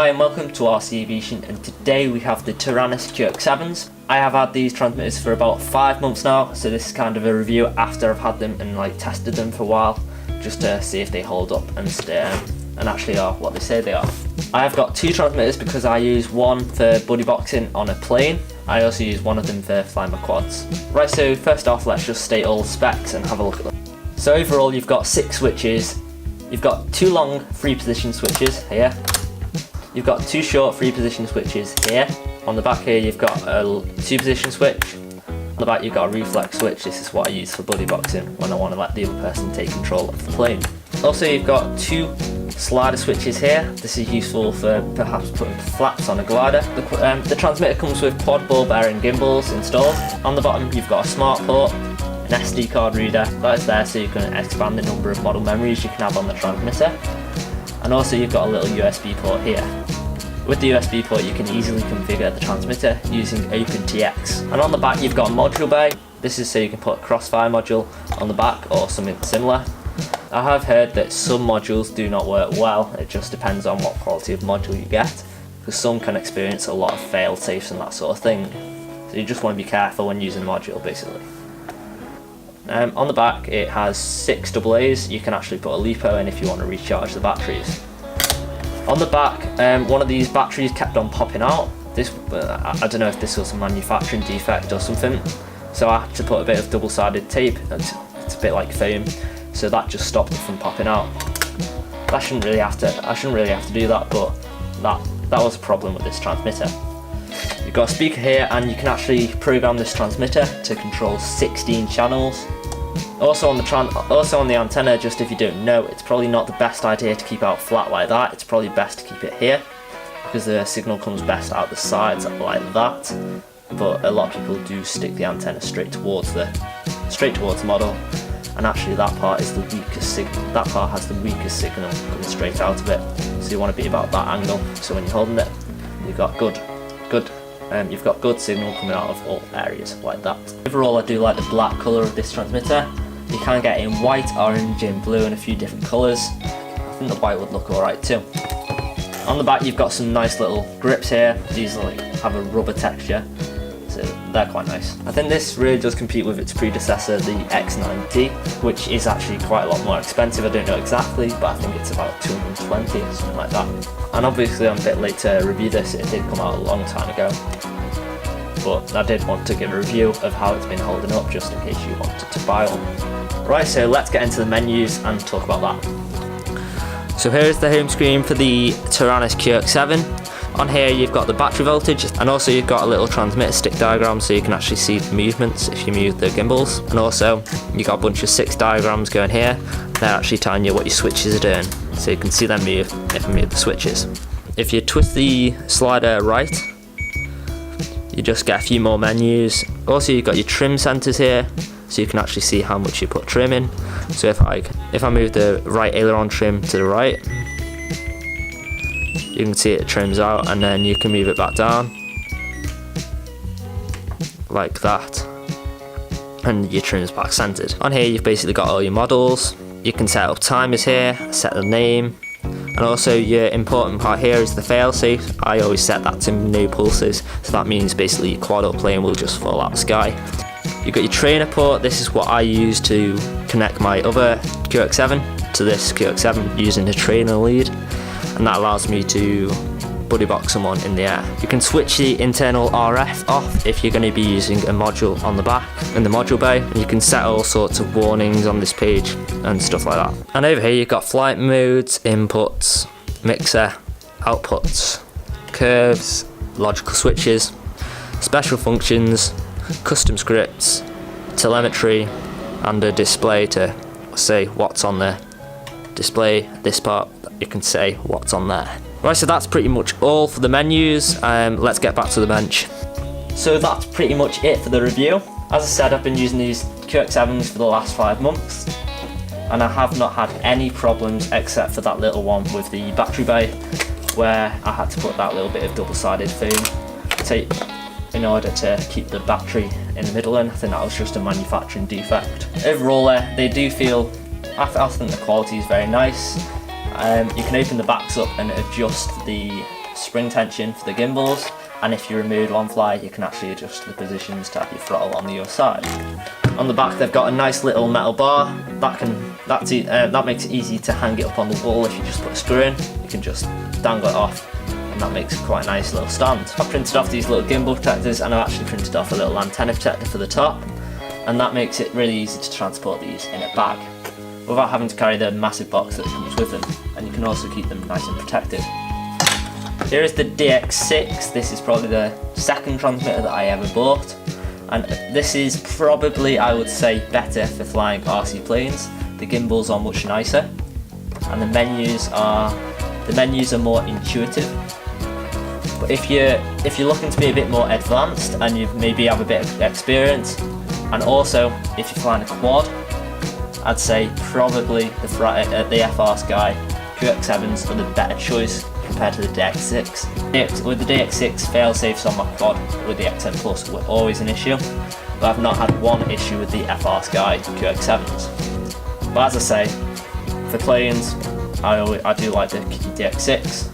Hi and welcome to RC Aviation, and today we have the Taranis Qx7s. I have had these transmitters for about 5 months now, so this is kind of a review after I've had them and tested them for a while, just to see if they hold up and actually are what they say they are. I have got 2 transmitters because I use one for buddy boxing on a plane. I also use one of them for flying my quads. Right, so first off, let's just state all the specs and have a look at them. So overall, you've got 6 switches. You've got 2 long 3-position switches here. You've got 2 short 3-position switches here. On the back here you've got a 2-position switch. On the back you've got a reflex switch. This is what I use for buddy boxing when I want to let the other person take control of the plane. Also you've got 2 slider switches here. This is useful for perhaps putting flaps on a glider. The transmitter comes with quad ball bearing gimbals installed. On the bottom you've got a smart port, an SD card reader. That is there so you can expand the number of model memories you can have on the transmitter. And also you've got a little USB port here. With the USB port you can easily configure the transmitter using OpenTX. And on the back you've got a module bay. This is so you can put a crossfire module on the back or something similar. I have heard that some modules do not work well. It just depends on what quality of module you get, because some can experience a lot of fail safes and that sort of thing. So you just want to be careful when using a module basically. On the back it has 6 AA's. You can actually put a LiPo in if you want to recharge the batteries. On the back, one of these batteries kept on popping out. I don't know if this was a manufacturing defect or something, so I had to put a bit of double-sided tape. It's a bit like foam, so that just stopped it from popping out. I shouldn't really have to do that, but that was a problem with this transmitter. You've got a speaker here, and you can actually program this transmitter to control 16 channels. Also on the antenna, just if you don't know, it's probably not the best idea to keep out flat like that. It's probably best to keep it here, because the signal comes best out the sides like that. But a lot of people do stick the antenna straight towards the model, and actually that part is the weakest signal. That part has the weakest signal coming straight out of it. So you want to be about that angle. So when you're holding it, you've got good signal coming out of all areas like that. Overall, I do like the black colour of this transmitter. You can get it in white, orange and blue and a few different colours. I think the white would look alright too. On the back you've got some nice little grips here. These have a rubber texture, so they're quite nice. I think this really does compete with its predecessor, the X9T, which is actually quite a lot more expensive. I don't know exactly, but I think it's about 220 or something like that. And obviously I'm a bit late to review this. It did come out a long time ago, but I did want to give a review of how it's been holding up, just in case you wanted to buy one. Right, so let's get into the menus and talk about that. So here's the home screen for the Taranis Qx7. On here you've got the battery voltage, and also you've got a little transmitter stick diagram so you can actually see the movements if you move the gimbals. And also you've got a bunch of 6 diagrams going here. They're actually telling you what your switches are doing, so you can see them move if you move the switches. If you twist the slider right, you just get a few more menus. Also you've got your trim centers here, so you can actually see how much you put trim in. So if I move the right aileron trim to the right, you can see it trims out, and then you can move it back down like that, and your trim's back centered. On here you've basically got all your models. You can set up timers here, set the name, and also your important part here is the failsafe. I always set that to no pulses, so that means basically your quad or plane will just fall out the sky. You've got your trainer port. This is what I use to connect my other Qx7 to this Qx7 using the trainer lead, and that allows me to buddy box someone in the air. You can switch the internal RF off if you're going to be using a module on the back in the module bay, and you can set all sorts of warnings on this page and stuff like that. And over here you've got flight modes, inputs, mixer, outputs, curves, logical switches, special functions, custom scripts, telemetry, and a display to say what's on the display. This part you can say what's on there. Right, so that's pretty much all for the menus. Let's get back to the bench. So that's pretty much it for the review. As I said, I've been using these Qx7s for the last 5 months, and I have not had any problems except for that little one with the battery bay, where I had to put that little bit of double-sided foam tape in order to keep the battery in the middle, and I think that was just a manufacturing defect. Overall they do feel, I think the quality is very nice. You can open the backs up and adjust the spring tension for the gimbals, and if you remove one fly you can actually adjust the positions to have your throttle on the other side. On the back they've got a nice little metal bar that makes it easy to hang it up on the wall. If you just put a screw in, you can just dangle it off, and that makes quite a nice little stand. I've printed off these little gimbal protectors, and I've actually printed off a little antenna protector for the top, and that makes it really easy to transport these in a bag without having to carry the massive box that comes with them, and you can also keep them nice and protected. Here is the Qx7. This is probably the second transmitter that I ever bought, and this is probably, I would say, better for flying RC planes. The gimbals are much nicer, and the menus are more intuitive. But if you're looking to be a bit more advanced and you maybe have a bit of experience, and also if you're flying a quad, I'd say probably the FR Sky Qx7s are the better choice compared to the DX6. With the DX6, fail-safes on my quad with the X10 Plus were always an issue, but I've not had one issue with the FR Sky Qx7s. But as I say, for planes, I do like the DX6.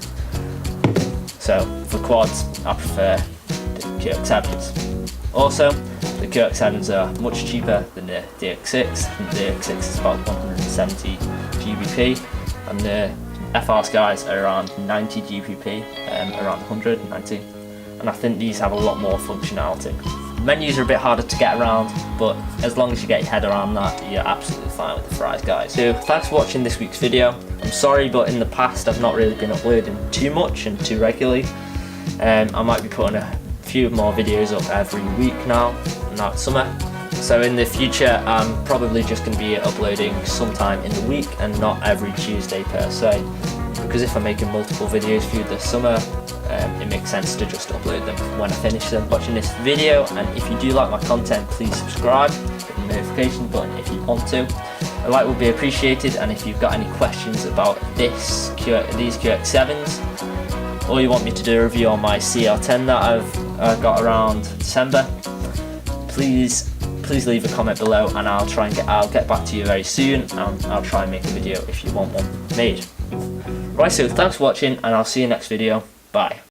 So for quads, I prefer the Qx7s. Also, the Qx7s are much cheaper than the DX6. The DX6 is about 170 GBP, and the FR Skies are around 90 GBP, around 190, and I think these have a lot more functionality. Menus are a bit harder to get around, but as long as you get your head around that, you're absolutely fine with the Fries guys. So thanks for watching this week's video. I'm sorry, but in the past I've not really been uploading too much and too regularly. I might be putting a few more videos up every week now it's summer. So in the future I'm probably just going to be uploading sometime in the week and not every Tuesday per se, because if I'm making multiple videos through the summer, it makes sense to just upload them when I finish them. Watching this video, and if you do like my content, please subscribe, hit the notification button if you want to. A like would be appreciated, and if you've got any questions about these Qx7s, or you want me to do a review on my CR10 that I've got around December, please leave a comment below, and I'll get back to you very soon, and I'll try and make a video if you want one made. Right, so thanks for watching, and I'll see you next video. Bye.